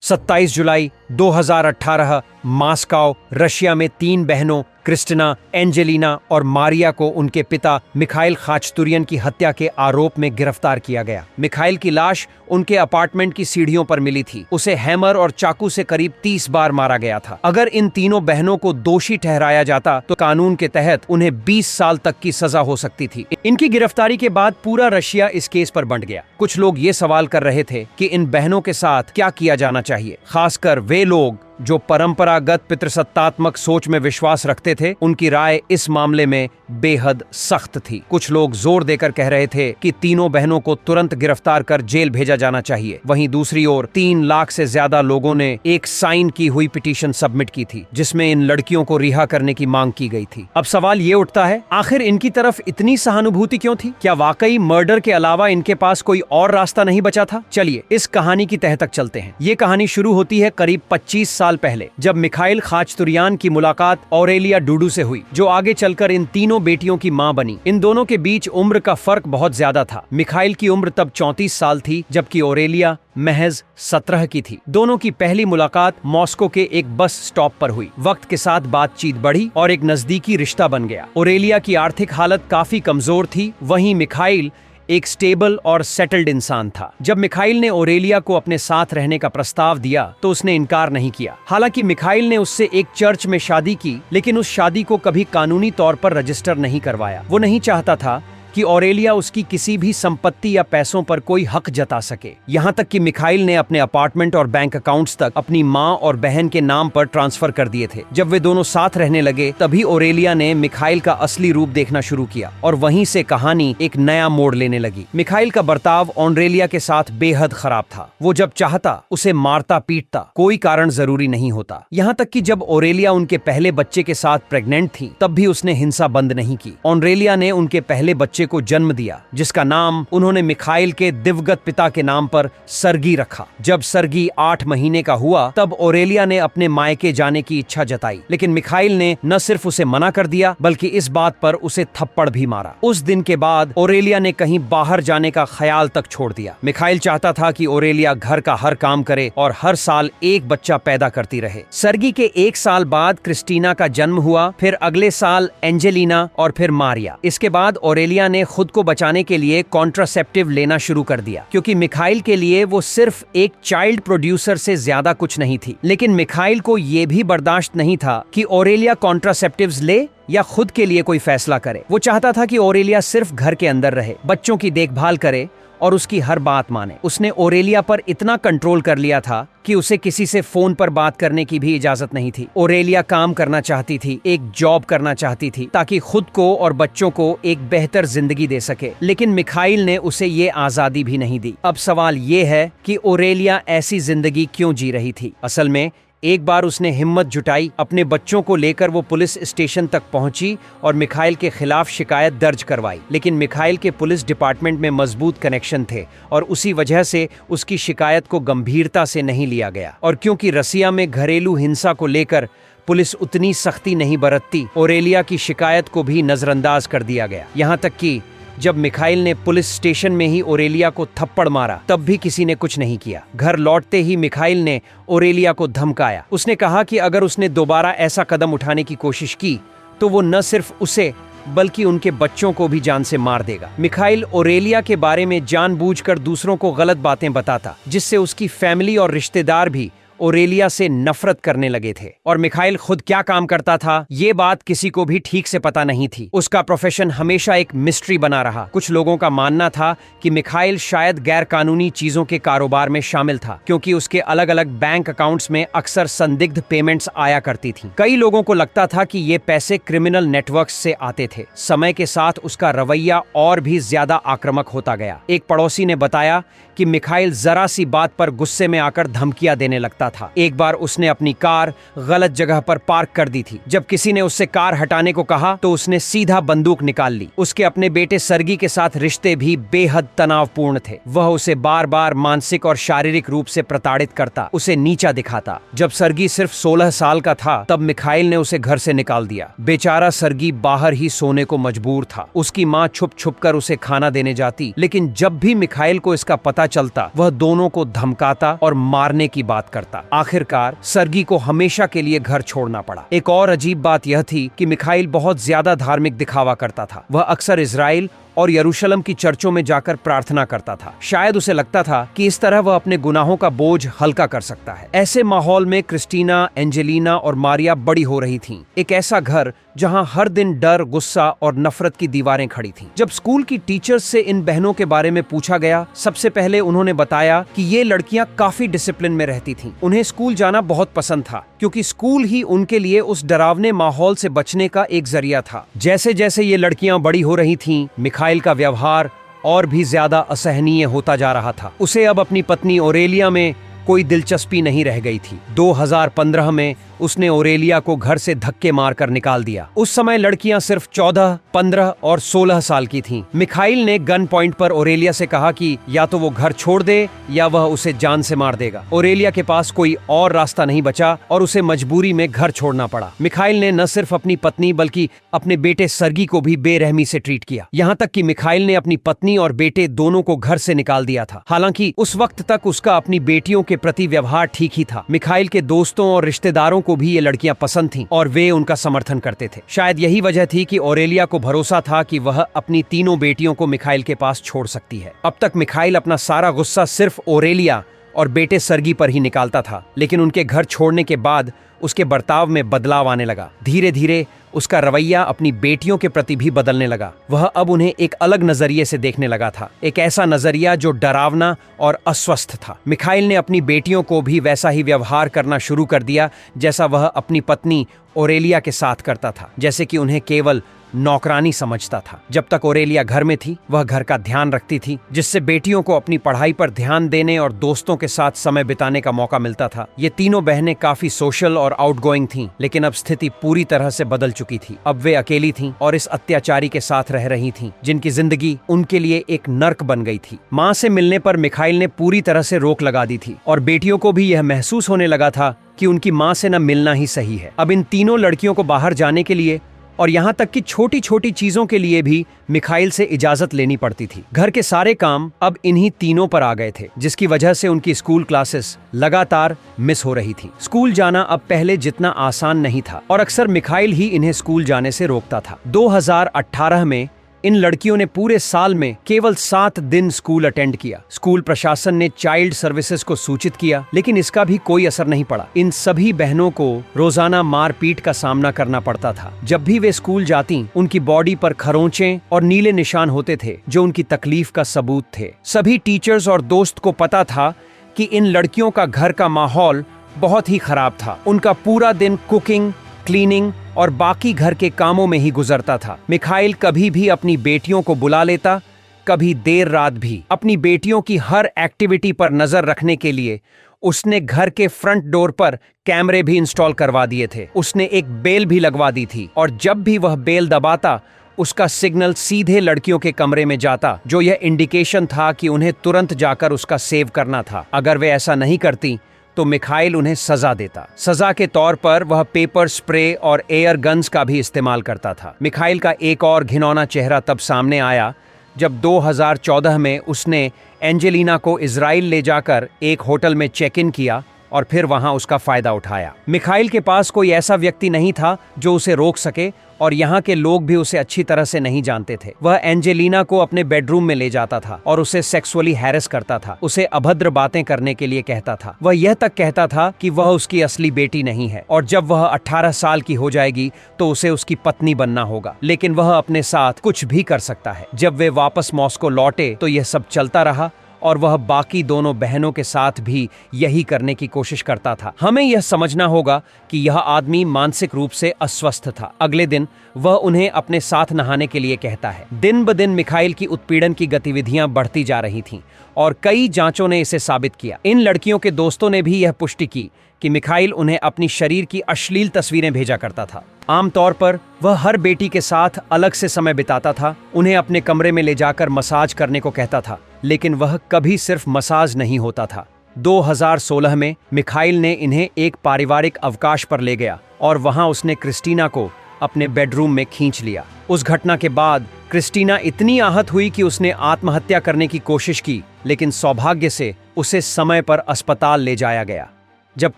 27 जुलाई 2018 Moscow, Russia में 3 बहनों Christina, Angelina और मारिया को उनके पिता मिखाइल खाचतुरियन की हत्या के आरोप में गिरफ्तार किया गया। मिखाइल की लाश उनके अपार्टमेंट की सीढ़ियों पर मिली थी। उसे हैमर और चाकू से करीब 30 बार मारा गया था। अगर इन तीनों बहनों को दोषी ठहराया जाता तो कानून के तहत उन्हें 20 साल तक की सजा हो सकती थी। इनकी गिरफ्तारी के बाद पूरा रशिया इस केस पर बंट गया। कुछ लोग ये सवाल कर रहे थे कि इन बहनों के साथ क्या किया जाना चाहिए, खासकर वे लोग जो परंपरागत पितृसत्तात्मक सोच में विश्वास रखते थे। उनकी राय इस मामले में बेहद सख्त थी। कुछ लोग जोर देकर कह रहे थे कि तीनों बहनों को तुरंत गिरफ्तार कर जेल भेजा जाना चाहिए। वहीं दूसरी ओर 3 लाख से ज्यादा लोगों ने एक साइन की हुई पिटीशन सबमिट की थी, जिसमें इन लड़कियों को रिहा करने की मांग की गई थी। अब सवाल ये उठता है, आखिर इनकी तरफ इतनी सहानुभूति क्यों थी? क्या वाकई मर्डर के अलावा इनके पास कोई और रास्ता नहीं बचा था? चलिए इस कहानी की तह तक चलते हैं। ये कहानी शुरू होती है करीब 25 साल पहले, जब मिखाइल खाचतुरियान की मुलाकात ऑरेलिया डूडू से हुई, जो आगे चलकर इन तीनों बेटियों की मां बनी। इन दोनों के बीच उम्र का फर्क बहुत ज्यादा था। मिखाइल की उम्र तब 34 साल थी, जबकि ऑरेलिया महज 17 की थी। दोनों की पहली मुलाकात मॉस्को के एक बस स्टॉप पर हुई। वक्त के साथ बातचीत बढ़ी और एक नजदीकी रिश्ता बन गया। ऑरेलिया की आर्थिक हालत काफी कमजोर थी, वहीं मिखाइल एक स्टेबल और सेटल्ड इंसान था। जब मिखाइल ने ऑरेलिया को अपने साथ रहने का प्रस्ताव दिया तो उसने इनकार नहीं किया। हालांकि मिखाइल ने उससे एक चर्च में शादी की, लेकिन उस शादी को कभी कानूनी तौर पर रजिस्टर नहीं करवाया। वो नहीं चाहता था कि ऑरेलिया उसकी किसी भी संपत्ति या पैसों पर कोई हक जता सके। यहाँ तक कि मिखाइल ने अपने अपार्टमेंट और बैंक अकाउंट्स तक अपनी माँ और बहन के नाम पर ट्रांसफर कर दिए थे। जब वे दोनों साथ रहने लगे, तभी ऑरेलिया ने मिखाइल का असली रूप देखना शुरू किया और वहीं से कहानी एक नया मोड़ लेने लगी। मिखाइल का बर्ताव ऑरेलिया के साथ बेहद खराब था। वो जब चाहता उसे मारता पीटता, कोई कारण जरूरी नहीं होता। यहाँ तक कि जब ऑरेलिया उनके पहले बच्चे के साथ प्रेग्नेंट थी, तब भी उसने हिंसा बंद नहीं की। ऑरेलिया ने उनके पहले बच्चे को जन्म दिया, जिसका नाम उन्होंने मिखाइल के दिवंगत पिता के नाम पर सर्गी रखा। जब सर्गी 8 महीने का हुआ, तब ऑरेलिया ने अपने मायके जाने की इच्छा जताई, लेकिन मिखाइल ने न सिर्फ उसे मना कर दिया, बल्कि इस बात पर उसे थप्पड़ भी मारा। उस दिन के बाद ऑरेलिया ने कहीं बाहर जाने का ख्याल तक छोड़ दिया। मिखाइल चाहता था कि ऑरेलिया घर का हर काम करे और हर साल एक बच्चा पैदा करती रहे। सर्गी के 1 साल बाद क्रिस्टीना का जन्म हुआ, फिर अगले साल एंजेलिना और फिर मारिया। इसके बाद ऑरेलिया ने खुद को बचाने के लिए कॉन्ट्रासेप्टिव लेना शुरू कर दिया, क्योंकि मिखाइल के लिए वो सिर्फ एक चाइल्ड प्रोड्यूसर से ज्यादा कुछ नहीं थी। लेकिन मिखाइल को ये भी बर्दाश्त नहीं था कि ऑरेलिया कॉन्ट्रासेप्टिव्स ले या खुद के लिए कोई फैसला करे। वो चाहता था कि ऑरेलिया सिर्फ घर के अंदर रहे, बच्चों की देखभाल करे और उसकी हर बात माने। उसने ऑरेलिया पर इतना कंट्रोल कर लिया था कि उसे किसी से फोन पर बात करने की भी इजाजत नहीं थी। ऑरेलिया काम करना चाहती थी, एक जॉब करना चाहती थी, ताकि खुद को और बच्चों को एक बेहतर जिंदगी दे सके। लेकिन मिखाइल ने उसे ये आजादी भी नहीं दी। अब सवाल ये है कि ऑरेलिया ऐसी जिंदगी क्यों जी रही थी? असल में एक बार उसने हिम्मत जुटाई, अपने बच्चों को लेकर वो पुलिस स्टेशन तक पहुंची और मिखाइल के खिलाफ शिकायत दर्ज करवाई। लेकिन मिखाइल के पुलिस डिपार्टमेंट में मजबूत कनेक्शन थे और उसी वजह से उसकी शिकायत को गंभीरता से नहीं लिया गया। और क्योंकि रसिया में घरेलू हिंसा को लेकर पुलिस उतनी सख्ती नहीं बरतती, ऑरेलिया की शिकायत को भी नजरअंदाज कर दिया गया। यहाँ तक कि जब मिखाइल ने पुलिस स्टेशन में ही ऑरेलिया को थप्पड़ मारा, तब भी किसी ने कुछ नहीं किया। घर लौटते ही मिखाइल ने ऑरेलिया को धमकाया। उसने कहा कि अगर उसने दोबारा ऐसा कदम उठाने की कोशिश की तो वो न सिर्फ उसे बल्कि उनके बच्चों को भी जान से मार देगा। मिखाइल ऑरेलिया के बारे में जानबूझकर दूसरों को गलत बातें बताता, जिससे उसकी फैमिली और रिश्तेदार भी ऑरेलिया से नफरत करने लगे थे। और मिखाइल खुद क्या काम करता था, ये बात किसी को भी ठीक से पता नहीं थी। उसका प्रोफेशन हमेशा एक मिस्ट्री बना रहा। कुछ लोगों का मानना था कि मिखाइल शायद गैर कानूनी चीजों के कारोबार में शामिल था, क्योंकि उसके अलग अलग बैंक अकाउंट्स में अक्सर संदिग्ध पेमेंट्स आया करती थी। कई लोगों को लगता था कि ये पैसे क्रिमिनल नेटवर्क्स से आते थे। समय के साथ उसका रवैया और भी ज्यादा आक्रामक होता गया। एक पड़ोसी ने बताया कि मिखाइल जरा सी बात पर गुस्से में आकर धमकियां देने लगता था। एक बार उसने अपनी कार गलत जगह पर पार्क कर दी थी। जब किसी ने उससे कार हटाने को कहा तो उसने सीधा बंदूक निकाल ली। उसके अपने बेटे सर्गी के साथ रिश्ते भी बेहद तनावपूर्ण थे। वह उसे बार बार मानसिक और शारीरिक रूप से प्रताड़ित करता, उसे नीचा दिखाता। जब सर्गी सिर्फ 16 साल का था, तब मिखाइल ने उसे घर से निकाल दिया। बेचारा सर्गी बाहर ही सोने को मजबूर था। उसकी माँ छुप छुप कर उसे खाना देने जाती, लेकिन जब भी मिखाइल को इसका पता चलता, वह दोनों को धमकाता और मारने की बात करता। सकता। आखिरकार सर्गी को हमेशा के लिए घर छोड़ना पड़ा। एक और अजीब बात यह थी कि मिखाइल बहुत ज्यादा धार्मिक दिखावा करता था। वह अक्सर इजराइल और यरूशलेम की चर्चों में जाकर प्रार्थना करता था। शायद उसे लगता था कि इस तरह वह अपने गुनाहों का बोझ हल्का कर सकता है। ऐसे माहौल में क्रिस्टीना, एंजेलिना और मारिया बड़ी हो रही थीं। एक ऐसा घर जहां हर दिन डर, गुस्सा और नफरत की दीवारें खड़ी थीं। जब स्कूल की टीचर्स से इन बहनों के बारे में पूछा गया, सबसे पहले उन्होंने बताया कि ये लड़कियां काफी डिसिप्लिन में रहती थीं। उन्हें स्कूल जाना बहुत पसंद था, क्योंकि स्कूल ही उनके लिए उस डरावने माहौल से बचने का एक जरिया था। जैसे जैसे ये लड़कियां बड़ी हो रही थीं, मिखाइल का व्यवहार और भी ज्यादा असहनीय होता जा रहा था। उसे अब अपनी पत्नी ओरेलिया में कोई दिलचस्पी नहीं रह गई थी। 2015 में उसने ओरेलिया को घर से धक्के मारकर निकाल दिया। उस समय लड़कियां सिर्फ 14, 15 और 16 साल की थीं। मिखाइल ने गन पॉइंट पर ओरेलिया से कहा कि या तो वो घर छोड़ दे या वह उसे जान से मार देगा। ओरेलिया के पास कोई और रास्ता नहीं बचा और उसे मजबूरी में घर छोड़ना पड़ा। मिखाइल ने न सिर्फ अपनी पत्नी बल्कि अपने बेटे सर्गी को भी बेरहमी से ट्रीट किया। यहाँ तक कि मिखाइल ने अपनी पत्नी और बेटे दोनों को घर से निकाल दिया था। हालांकि उस वक्त तक उसका अपनी बेटियों के प्रति व्यवहार ठीक ही था। मिखाइल के दोस्तों और रिश्तेदारों को भी ये लड़कियां पसंद थीं और वे उनका समर्थन करते थे। शायद यही वजह थी कि ओरेलिया को भरोसा था कि वह अपनी तीनों बेटियों को मिखाइल के पास छोड़ सकती है। अब तक मिखाइल अपना सारा गुस्सा सिर्फ ओरेलिया और बेटे सर्गी पर ही निकालता था, लेकिन उनके घर छोड़ने के बाद उसके बर्ताव में बदलाव आने लगा। धीरे धीरे उसका रवैया अपनी बेटियों के प्रति भी बदलने लगा। वह अब उन्हें एक अलग नजरिए से देखने लगा था, एक ऐसा नजरिया जो डरावना और अस्वस्थ था। मिखाइल ने अपनी बेटियों को भी वैसा ही व्यवहार करना शुरू कर दिया जैसा वह अपनी पत्नी ओरेलिया के साथ करता था, जैसे कि उन्हें केवल नौकरानी समझता था। जब तक ओरेलिया घर में थी, वह घर का ध्यान रखती थी, जिससे बेटियों को अपनी पढ़ाई पर ध्यान देने और दोस्तों के साथ समय बिताने का मौका मिलता था। ये तीनों बहनें काफी सोशल और आउटगोइंग थीं, लेकिन अब स्थिति पूरी तरह से बदल चुकी थी। अब वे अकेली थीं और इस अत्याचारी के साथ रह रही थीं, जिनकी जिंदगी उनके लिए एक नर्क बन गई थी। माँ से मिलने पर मिखाइल ने पूरी तरह से रोक लगा दी थी और बेटियों को भी यह महसूस होने लगा था कि उनकी माँ से न मिलना ही सही है। अब इन तीनों लड़कियों को बाहर जाने के लिए और यहाँ तक कि छोटी छोटी चीजों के लिए भी मिखाइल से इजाजत लेनी पड़ती थी। घर के सारे काम अब इन्हीं तीनों पर आ गए थे, जिसकी वजह से उनकी स्कूल क्लासेस लगातार मिस हो रही थी। स्कूल जाना अब पहले जितना आसान नहीं था और अक्सर मिखाइल ही इन्हें स्कूल जाने से रोकता था। 2018 में इन लड़कियों ने पूरे साल में केवल 7 दिन स्कूल अटेंड किया। स्कूल प्रशासन ने चाइल्ड सर्विसेज को सूचित किया, लेकिन इसका भी कोई असर नहीं पड़ा। इन सभी बहनों को रोजाना मारपीट का सामना करना पड़ता था। जब भी वे स्कूल जाती, उनकी बॉडी पर खरोंचे और नीले निशान होते थे, जो उनकी तकलीफ का सबूत थे। सभी टीचर्स और दोस्त को पता था कि इन लड़कियों का घर का माहौल बहुत ही खराब था। उनका पूरा दिन कुकिंग, क्लीनिंग और बाकी घर के कामों में ही गुजरता था। मिखाइल कभी भी अपनी बेटियों को बुला लेता, कभी देर रात भी। अपनी बेटियों की हर एक्टिविटी पर नजर रखने के लिए उसने घर के फ्रंट डोर पर कैमरे भी इंस्टॉल करवा दिए थे। उसने एक बेल भी लगवा दी थी और जब भी वह बेल दबाता, उसका सिग्नल सीधे लड़कियों के कमरे में जाता, जो यह इंडिकेशन था कि उन्हें तुरंत जाकर उसका सेव करना था। अगर वे ऐसा नहीं करती तो मिखाइल उन्हें सजा देता। सजा के तौर पर वह पेपर स्प्रे और एयर गन्स का भी इस्तेमाल करता था। मिखाइल का एक और घिनौना चेहरा तब सामने आया जब 2014 में उसने एंजेलिना को इजराइल ले जाकर एक होटल में चेक इन किया और फिर वहां उसका फायदा उठाया। मिखाइल के पास कोई ऐसा व्यक्ति नहीं था जो उसे रोक सके और यहाँ के लोग भी उसे अच्छी तरह से नहीं जानते थे। वह एंजेलिना को अपने बेडरूम में ले जाता था और उसे सेक्सुअली हैरेस करता था, उसे अभद्र बातें करने के लिए कहता था। वह यह तक कहता था कि वह उसकी असली बेटी नहीं है और जब वह 18 साल की हो जाएगी तो उसे उसकी पत्नी बनना होगा, लेकिन वह अपने साथ कुछ भी कर सकता है। जब वे वापस मॉस्को लौटे तो यह सब चलता रहा और वह बाकी दोनों बहनों के साथ भी यही करने की कोशिश करता था। हमें यह समझना होगा कि यह आदमी मानसिक रूप से अस्वस्थ था। अगले दिन वह उन्हें अपने साथ नहाने के लिए कहता है। दिन ब दिन मिखाइल की उत्पीड़न की गतिविधियां बढ़ती जा रही थीं और कई जांचों ने इसे साबित किया। इन लड़कियों के दोस्तों ने भी यह पुष्टि की कि मिखाइल उन्हें अपनी शरीर की अश्लील तस्वीरें भेजा करता था। आमतौर पर वह हर बेटी के साथ अलग से समय बिताता था, उन्हें अपने कमरे में ले जाकर मसाज करने को कहता था, लेकिन वह कभी सिर्फ मसाज नहीं होता था। 2016 में मिखाइल ने इन्हें एक पारिवारिक अवकाश पर ले गया और वहां उसने क्रिस्टीना को अपने बेडरूम में खींच लिया। उस घटना के बाद क्रिस्टीना इतनी आहत हुई कि उसने आत्महत्या करने की कोशिश की, लेकिन सौभाग्य से उसे समय पर अस्पताल ले जाया गया। जब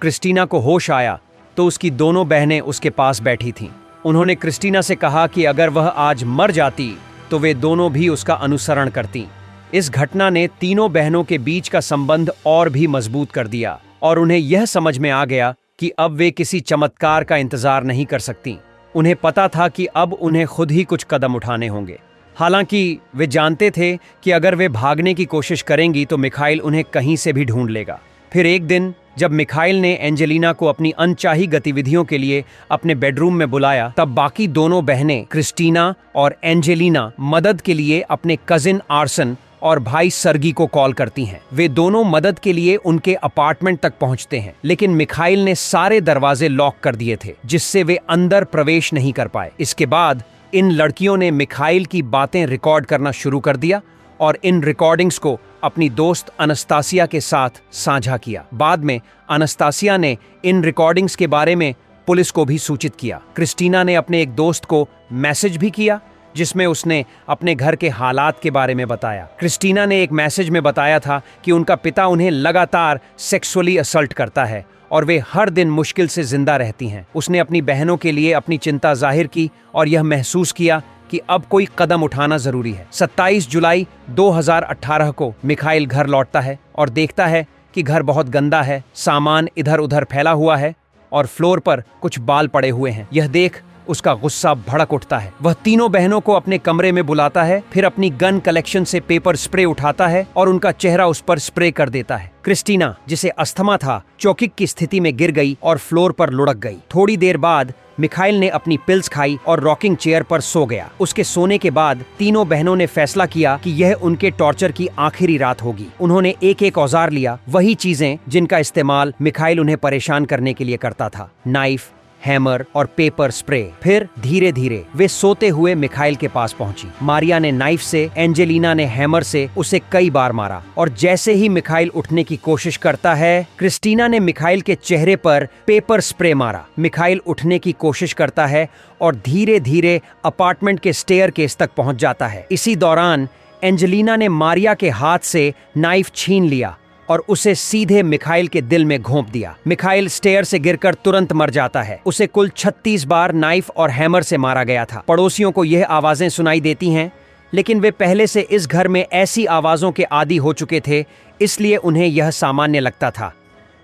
क्रिस्टीना को होश आया तो उसकी दोनों बहनें उसके पास बैठी थीं। उन्होंने क्रिस्टीना से कहा कि अगर वह आज मर जाती तो वे दोनों भी उसका अनुसरण करती। इस घटना ने तीनों बहनों के बीच का संबंध और भी मजबूत कर दिया और उन्हें यह समझ में आ गया कि अब वे किसी चमत्कार का इंतजार नहीं कर सकती। उन्हें पता था कि अब उन्हें खुद ही कुछ कदम उठाने होंगे। हालांकि वे जानते थे कि अगर वे भागने की कोशिश करेंगी तो मिखाइल उन्हें कहीं से भी ढूंढ लेगा। फिर एक दिन जब मिखाइल ने एंजेलिना को अपनी अनचाही गतिविधियों के लिए अपने बेडरूम में बुलाया, तब बाकी दोनों बहनें क्रिस्टीना और एंजेलिना मदद के लिए अपने कजिन आर्सन और भाई सर्गी को कॉल करती हैं। वे दोनों मदद के लिए उनके अपार्टमेंट तक पहुंचते हैं, लेकिन मिखाइल ने सारे दरवाजे लॉक कर दिए थे, जिससे वे अंदर प्रवेश नहीं कर पाए। इसके बाद इन लड़कियों ने मिखाइल की बातें रिकॉर्ड करना शुरू कर दिया और इन रिकॉर्डिंग्स को अपनी दोस्त अनस्तासिया के साथ साझा किया। बाद में अनस्तासिया ने इन रिकॉर्डिंग्स के बारे में पुलिस को भी सूचित किया। क्रिस्टीना ने अपने एक दोस्त को मैसेज भी किया जिसमें उसने अपने घर के हालात के बारे में बताया। क्रिस्टीना ने एक मैसेज में बताया था कि उनका पिता उन्हें लगातार सेक्सुअली असल्ट करता है और वे हर दिन मुश्किल से जिंदा रहती हैं। उसने अपनी बहनों के लिए अपनी चिंता जाहिर की और यह महसूस किया कि अब कोई कदम उठाना जरूरी है। 27 जुलाई 2018 को मिखाइल घर लौटता है और देखता है कि घर बहुत गंदा है, सामान इधर उधर फैला हुआ है और फ्लोर पर कुछ बाल पड़े हुए हैं। यह देख उसका गुस्सा भड़क उठता है। वह तीनों बहनों को अपने कमरे में बुलाता है, फिर अपनी गन कलेक्शन से पेपर स्प्रे उठाता है और उनका चेहरा उस पर स्प्रे कर देता है। क्रिस्टीना, जिसे अस्थमा था, चौकिक की स्थिति में गिर गई और फ्लोर पर लुढ़क गई। थोड़ी देर बाद मिखाइल ने अपनी पिल्स खाई और रॉकिंग चेयर पर सो गया। उसके सोने के बाद तीनों बहनों ने फैसला किया कि यह उनके टॉर्चर की आखिरी रात होगी। उन्होंने एक एक औजार लिया, वही चीजें जिनका इस्तेमाल मिखाइल उन्हें परेशान करने के लिए करता था, नाइफ, हैमर और पेपर स्प्रे। फिर धीरे धीरे वे सोते हुए मिखाइल के पास पहुंची। मारिया ने नाइफ से, एंजेलिना ने हैमर से उसे कई बार मारा और जैसे ही मिखाइल उठने की कोशिश करता है, क्रिस्टीना ने मिखाइल के चेहरे पर पेपर स्प्रे मारा। मिखाइल उठने की कोशिश करता है और धीरे धीरे अपार्टमेंट के स्टेयरकेस तक पहुंच जाता है। इसी दौरान एंजेलिना ने मारिया के हाथ से नाइफ छीन लिया और उसे सीधे मिखाइल के दिल में घोंप दिया। मिखाइल स्टेयर से गिरकर तुरंत मर जाता है। उसे कुल 36 बार नाइफ और हैमर से मारा गया था। पड़ोसियों को यह आवाजें सुनाई देती हैं, लेकिन वे पहले से इस घर में ऐसी आवाजों के आदी हो चुके थे, इसलिए उन्हें यह सामान्य लगता था।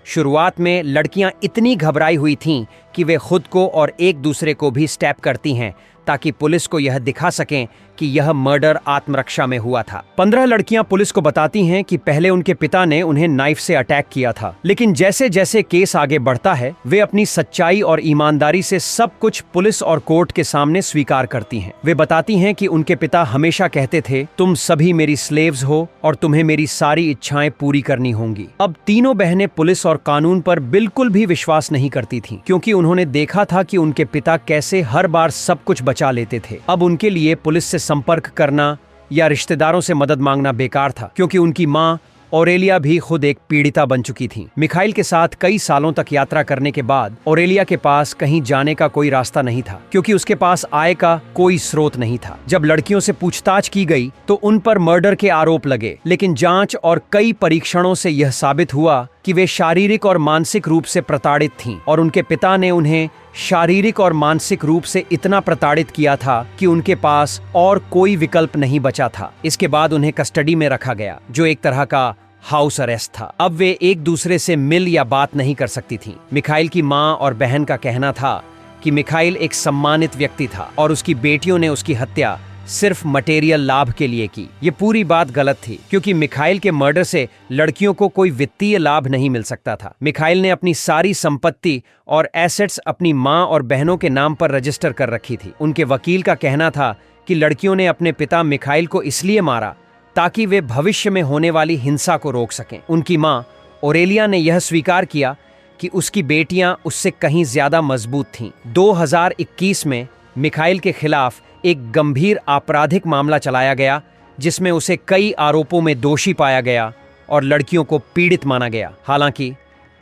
शुरुआत में लड़कियां इतनी घबराई हुई थीं कि वे खुद को और एक दूसरे को भी स्टैब करती हैं ताकि पुलिस को यह दिखा सकें कि यह मर्डर आत्मरक्षा में हुआ था। 15 लड़कियां पुलिस को बताती हैं कि पहले उनके पिता ने उन्हें नाइफ से अटैक किया था, लेकिन जैसे जैसे केस आगे बढ़ता है, वे अपनी सच्चाई और ईमानदारी से सब कुछ पुलिस और कोर्ट के सामने स्वीकार करती हैं। वे बताती हैं कि उनके पिता हमेशा कहते थे, तुम सभी मेरी स्लेव्स हो और तुम्हें मेरी सारी इच्छाएं पूरी करनी होंगी। अब तीनों बहनें पुलिस और कानून पर बिल्कुल भी विश्वास नहीं करती थीं, क्योंकि उन्होंने देखा था कि उनके पिता कैसे हर बार सब कुछ बचा लेते थे। अब उनके लिए पुलिस से संपर्क करना या रिश्तेदारों से मदद मांगना बेकार था, क्योंकि उनकी मां ओरेलिया भी खुद एक पीड़िता बन चुकी थी। मिखाइल के साथ कई सालों तक यात्रा करने के बाद ओरेलिया के पास कहीं जाने का कोई रास्ता नहीं था, क्योंकि उसके पास आय का कोई स्रोत नहीं था। जब लड़कियों से पूछताछ की गई तो उन पर मर्डर के आरोप लगे, लेकिन जांच और कई परीक्षणों से यह साबित हुआ कि वे शारीरिक और मानसिक रूप से प्रताड़ित थीं और उनके पिता ने उन्हें शारीरिक और मानसिक रूप से इतना प्रताड़ित किया था कि उनके पास और कोई विकल्प नहीं बचा था। इसके बाद उन्हें कस्टडी में रखा गया, जो एक तरह का हाउस अरेस्ट था। अब वे एक दूसरे से मिल या बात नहीं कर सकती थीं। मिखाइल की मां और बहन का कहना था कि मिखाइल एक सम्मानित व्यक्ति था और उसकी बेटियों ने उसकी हत्या सिर्फ मटेरियल लाभ के लिए की। ये पूरी बात गलत थी, क्योंकि मिखाइल के मर्डर से लड़कियों को कोई वित्तीय लाभ नहीं मिल सकता था। मिखाइल ने अपनी सारी संपत्ति और एसेट्स अपनी मां और बहनों के नाम पर रजिस्टर कर रखी थी। उनके वकील का कहना था कि लड़कियों ने अपने पिता मिखाइल को इसलिए मारा ताकि वे भविष्य में होने वाली हिंसा को रोक सकें। उनकी मां ओरेलिया ने यह स्वीकार किया कि उसकी बेटियां उससे कहीं ज्यादा मजबूत थीं। 2021 में मिखाइल के खिलाफ एक गंभीर आपराधिक मामला चलाया गया, जिसमें उसे कई आरोपों में दोषी पाया गया और लड़कियों को पीड़ित माना गया। हालांकि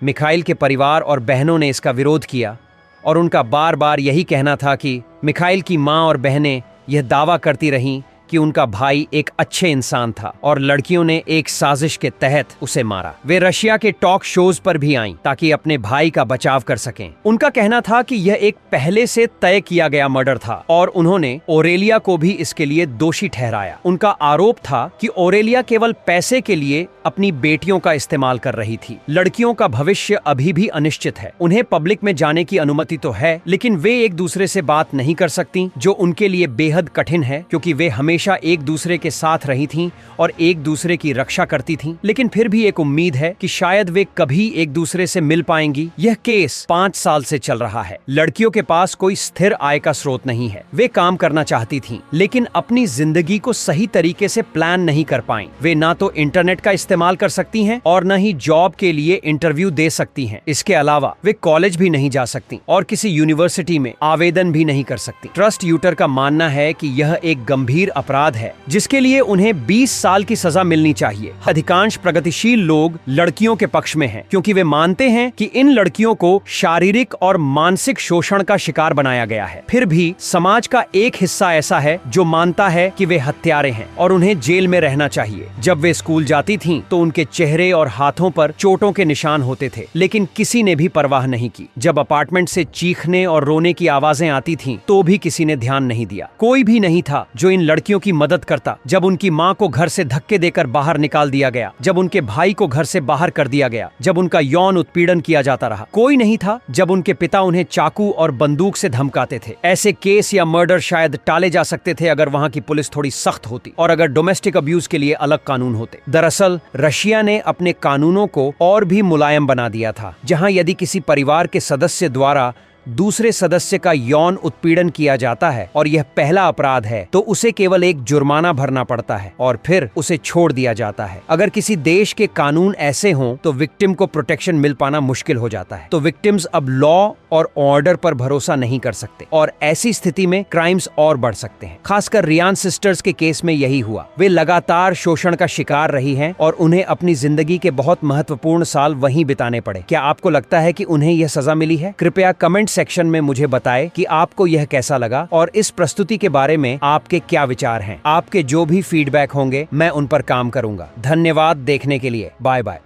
मिखाइल के परिवार और बहनों ने इसका विरोध किया और उनका बार बार यही कहना था कि मिखाइल की मां और बहनें यह दावा करती रहीं कि उनका भाई एक अच्छे इंसान था और लड़कियों ने एक साजिश के तहत उसे मारा। वे रशिया के टॉक शोज पर भी आईं ताकि अपने भाई का बचाव कर सकें। उनका कहना था कि यह एक पहले से तय किया गया मर्डर था और उन्होंने ओरेलिया को भी इसके लिए दोषी ठहराया। उनका आरोप था कि ओरेलिया केवल पैसे के लिए अपनी बेटियों का इस्तेमाल कर रही थी। लड़कियों का भविष्य अभी भी अनिश्चित है। उन्हें पब्लिक में जाने की अनुमति तो है, लेकिन वे एक दूसरे से बात नहीं कर सकती, जो उनके लिए बेहद कठिन है क्योंकि वे हमेशा एक दूसरे के साथ रही थीं और एक दूसरे की रक्षा करती थीं। लेकिन फिर भी एक उम्मीद है कि शायद वे कभी एक दूसरे से मिल पाएंगी। यह केस 5 साल से चल रहा है। लड़कियों के पास कोई स्थिर आय का स्रोत नहीं है। वे काम करना चाहती थीं, लेकिन अपनी जिंदगी को सही तरीके से प्लान नहीं कर पाईं। वे ना तो इंटरनेट का इस्तेमाल कर सकती हैं और न ही जॉब के लिए इंटरव्यू दे सकती हैं। इसके अलावा वे कॉलेज भी नहीं जा सकती और किसी यूनिवर्सिटी में आवेदन भी नहीं कर सकती। ट्रस्ट यूटर का मानना है कि यह एक गंभीर अपराध है जिसके लिए उन्हें 20 साल की सजा मिलनी चाहिए। अधिकांश प्रगतिशील लोग लड़कियों के पक्ष में हैं क्योंकि वे मानते हैं कि इन लड़कियों को शारीरिक और मानसिक शोषण का शिकार बनाया गया है। फिर भी समाज का एक हिस्सा ऐसा है जो मानता है कि वे हत्यारे हैं और उन्हें जेल में रहना चाहिए। जब वे स्कूल जाती थीं, तो उनके चेहरे और हाथों पर चोटों के निशान होते थे, लेकिन किसी ने भी परवाह नहीं की। जब अपार्टमेंट से चीखने और रोने की आवाजें आती थीं, तो भी किसी ने ध्यान नहीं दिया। कोई भी नहीं था जो इन लड़कियों की मदद करता। जब उनकी माँ को घर से धक्के देकर बाहर निकाल दिया गया, जब उनके भाई को घर से बाहर कर दिया गया, जब उनका यौन उत्पीड़न किया जाता रहा, कोई नहीं था जब उनके पिता उन्हें चाकू और बंदूक से धमकाते थे। ऐसे केस या मर्डर शायद टाले जा सकते थे अगर वहाँ की पुलिस थोड़ी सख्त होती और अगर डोमेस्टिक अब्यूज के लिए अलग कानून होते। दरअसल रशिया ने अपने कानूनों को और भी मुलायम बना दिया था, जहां यदि किसी परिवार के सदस्य द्वारा दूसरे सदस्य का यौन उत्पीड़न किया जाता है और यह पहला अपराध है, तो उसे केवल एक जुर्माना भरना पड़ता है और फिर उसे छोड़ दिया जाता है। अगर किसी देश के कानून ऐसे हों तो विक्टिम को प्रोटेक्शन मिल पाना मुश्किल हो जाता है। तो विक्टिम्स अब लॉ और ऑर्डर पर भरोसा नहीं कर सकते और ऐसी स्थिति में क्राइम्स और बढ़ सकते हैं। खासकर रियान सिस्टर्स के केस में यही हुआ। वे लगातार शोषण का शिकार रही हैं और उन्हें अपनी जिंदगी के बहुत महत्वपूर्ण साल वहीं बिताने पड़े। क्या आपको लगता है कि उन्हें यह सजा मिली है? कृपया कमेंट सेक्शन में मुझे बताएं कि आपको यह कैसा लगा और इस प्रस्तुति के बारे में आपके क्या विचार हैं। आपके जो भी फीडबैक होंगे मैं उन पर काम करूंगा। धन्यवाद देखने के लिए। Bye bye.